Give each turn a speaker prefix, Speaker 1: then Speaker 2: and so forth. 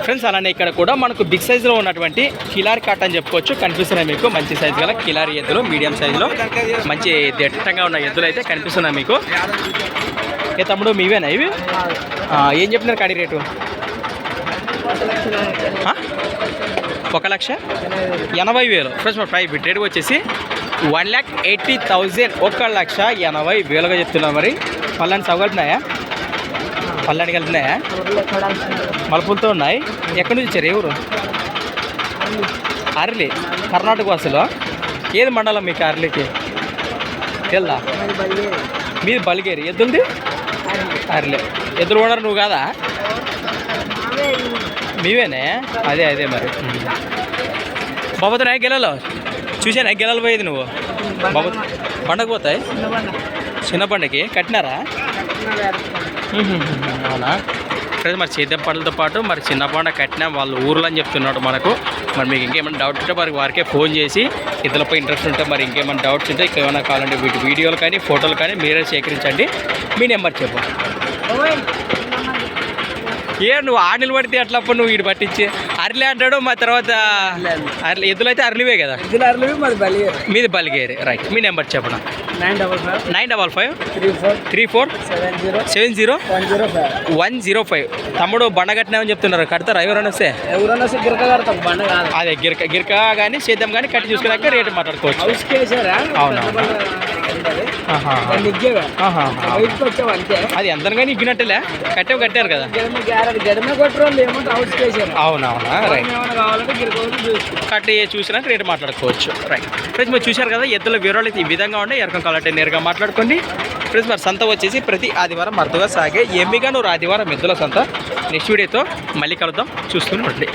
Speaker 1: Friends అలానే ఇక్కడ కూడా మనకు బిగ్ సైజులో ఉన్నటువంటి కిలారి కట్ అని చెప్పుకోవచ్చు. కనిపిస్తున్నాయి మీకు మంచి సైజు గల కిలారి ఎద్దులు, మీడియం సైజులో మంచి దట్టంగా ఉన్న ఎద్దులు అయితే కనిపిస్తున్నాయి మీకు. ఏ తమ్ముడు మీవేనా ఇవి? ఏం చెప్పినారు కాడి రేటు? 1,80,000. ఫ్రెండ్స్ మా ప్రైవేట్ రేట్ వచ్చేసి 1,80,000, 1,80,000గా చెప్తున్నాం. మరి పళ్ళని సవగలుతున్నాయా? పళ్ళని వెళ్తున్నాయా? మలుపులతో ఉన్నాయి. ఎక్కడి నుంచి వచ్చారు? ఎవరు? అర్లీ, కర్ణాటక వాసులో. ఏది మండలం మీకు అర్లీకి? తెలుదా? మీది బలిగేరి. ఎద్దుంది అర్లే. ఎద్దులు ఓనర్ నువ్వు కాదా? మీవేనే? అదే మరి బాబోతున్నాయి గెలలో. చూసానా గెలలు పోయేది నువ్వు? బాబు పండగ పోతాయి. చిన్న పండగకి కట్టినారా? అవునా? ఫ్రెండ్స్ మరి చేద్దాం పండ్లతో పాటు మరి చిన్న పండుగ కట్టినా వాళ్ళు ఊర్లో అని చెప్తున్నాడు మనకు. మరి మీకు ఇంకేమైనా డౌట్ ఉంటే మరి వారికే ఫోన్ చేసి ఇతరులపై ఇంట్రెస్ట్ ఉంటే మరి ఇంకేమైనా డౌట్స్ ఉంటే ఇంకేమైనా కావాలంటే వీటి వీడియోలు కానీ ఫోటోలు కానీ మీరే సేకరించండి. మీ నెంబర్ చెప్పు. నువ్వు ఆడిలు పడితే ఎట్లప్పుడు నువ్వు వీడు పట్టించి అర్లీ అంటాడు. మా తర్వాత అర్లీ ఎద్దులు అయితే అర్లీవే కదా? మీది బలిగేరి. రైట్. మీ నెంబర్ చెప్పడం 9553434700105. తమ్ముడు బండ కట్టినామని చెప్తున్నారు. కడతారా? ఎవరైనా వస్తే అదే గిరక కానీ సేద్యం కానీ కట్టి చూసుకున్నాక రేటు మాట్లాడుకోవచ్చు. అవునా? అది ఎంత కానీ ఇగ్గినట్టేలే కట్టారు కదా? అవునవునా? రైట్. కట్టి చూసినాక రేటు మాట్లాడుకోవచ్చు. రైట్. ఫ్రెండ్స్ మీరు చూశారు కదా ఎద్దుల వివరాలు అయితే ఈ విధంగా ఉండే. ఎరకం కావాలంటే నేరుగా మాట్లాడుకోండి. ఫ్రెండ్స్ మరి సంత వచ్చేసి ప్రతి ఆదివారం మరుదుగా సాగే ఎమ్మిగానూరు ఆదివారం ఎద్దుల సంత. నెక్స్ట్ వీడియోతో మళ్ళీ కలుద్దాం. చూస్తూనే ఉండండి.